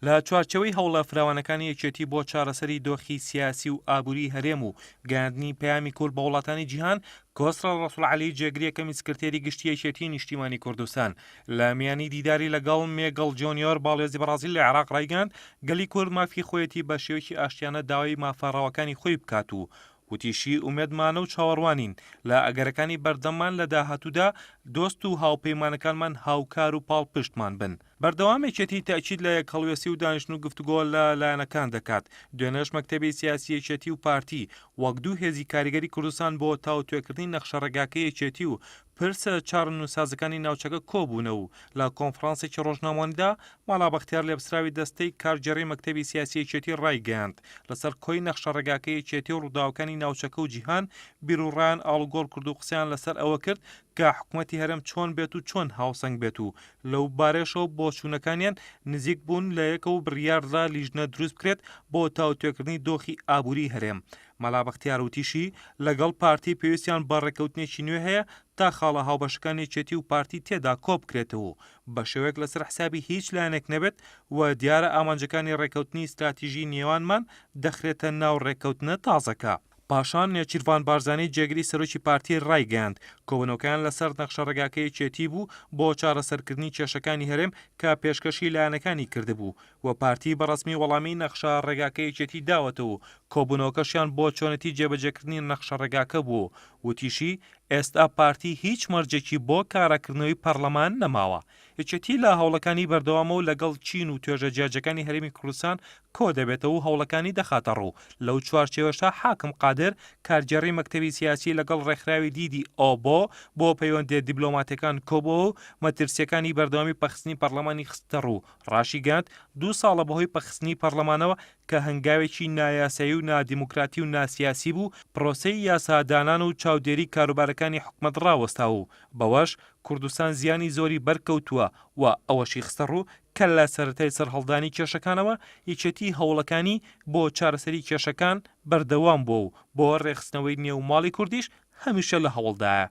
لە چوارچەوەی هەوڵە فراوانەکانی یەکێتی بۆ چارەسەری دۆخی سیاسی و ئابووری هەرێم و گەاندنی پەیامی کورد بە وڵاتانی جیهان، کۆسڕە ڕەسوولعەلی جێگریەکەمی سکرتێری گشتی یەکێتی نیشتیمانی کوردستان لە میانی دیداری لەگەڵ مێگەڵ جۆنیۆر باڵێزی بەرازیل لە عێراق ڕایگەاند گەلی کورد مافی خۆیەتی بە شێوەیەکی ئاشتیانە داوای مافەڕەوەکانی خۆی بکات و وتیشی ئومێدمانە و چاوەڕوانین لە ئەگەرەکانی بەردەممان لە داهاتوودا دۆست و هاوپەیمانەکانمان هاوکار و پاڵپشتمان بن. بەردەوامێکێتی تاکید لە یەکهەڵوێسی و دانیشتن و گفتوگۆ لە لایەنەکان دەکات. دوێنێش مەکتەبی سیاسی یەکێتی و پارتی وەک دوو هێزی کاریگەری کوردستان بۆ تاوتوێکردنی نەخشە ڕێگاکەی یەکێتی و پرسە چارن و سازەکانی ناوچەکە کۆبوونەوە و لە کۆنفرانسێکی ڕۆژنامەوەییدا ماڵا بەختیار لێبسراوی دەستەی کارگەڕی مەکتەبی سیاسی یەکێتی ڕایگەیاند لەسەر کۆی نەخشە ڕێگاکەی یەکێتی و ڕووداوەکانی ناوچەکە و جیهان بیرروڕایان ئاڵوگۆڕ کرد و قسەیان لەسەر ئەوە کرد کە حکوومەتی هەرێم چۆن بێت و چۆن هاوسەنگ بێت و لەو بارێشەوە بۆچوونەکانیان نزیک بوون لە یەکە و بڕیاردا لیژنە دروست بکرێت بۆ تاوتوێکردنی دۆخی ئابووری هەرێم. مەلا بەختیار وتیشی لەگەڵ پارتی پێویستیان بە ڕێکەوتنێکی نوێ هەیە تا خاڵە هاوبەشەکان یەکێتی و پارتی تێدا کۆ بکرێتەوە بە شێوەیەک لەسەر حسابی هیچ لایەنێک نەبێت و دیارە ئامانجەکانی ڕێکەوتنی استراتیژی نێوانمان دەخرێتە ناو ڕێکەوتنە تازەکە. پاشان نێچیروان بارزانی جێگری سەرۆکی پارتی ڕایگەاند کۆبنەوەکان لەسەر نەخشە ڕێگاکەی یەکێتی بوو بۆ چارەسەرکردنی کێشەکانی هەرێم کە پێشکەشی لایەنەکانی کردبوو و پارتی بەڕسمی وەڵامی نەخشە ڕێگاکەی یەکێتی داوەتەوە کۆبوونەوەکەشیان بۆ چۆنەتی جێبەجێکردنی نەخشە ڕێگاکە بوو. وتیشی ئێستا پارتی هیچ مەرجێکی بۆ کارەکردنەوەی پەرلەمان نەماوە. یەکێتی لە هەوڵەکانی بەردەوامە و لەگەڵ چین و توێژە جیاجەکانی هەرێمی کوردستان کۆ دەبێتەوە و هەوڵەکانی دەخاتە ڕوو. لەو چوارچێوەشە حاکم قادر کارگەڕی مەکتەبی سیاسی لەگەڵ ڕێکخراوی دیدی ئۆبۆ بۆ پەیوەندی دیبلۆماتەکان کۆبووە و مەترسیەکانی بەردەوامی پەخستنی پەرلەمانی خستە ڕوو. ڕاشیگەاند 2 ساڵە بەهۆی پەخستنی پەرلەمانەوە کە هەنگاوێکی نایاسایی و نادیموکراتی و ناسیاسی بوو پرۆسەی یاسادانان و چاودێری کاروبارەکانی حکومەت ڕاوەستا و بەوەش کوردستان زیانی زۆری بەرکەوتووە و ئەوەشی خستە ڕوو کە لە سەرەتای سەرهەڵدانی کێشەکانەوە یەکێتی هەوڵەکانی بۆ چارەسەری کێشەکان بەردەوام بوو و بۆ ڕێخستنەوەی نێو ماڵی کوردیش هەمیشە لە هەوڵدایە.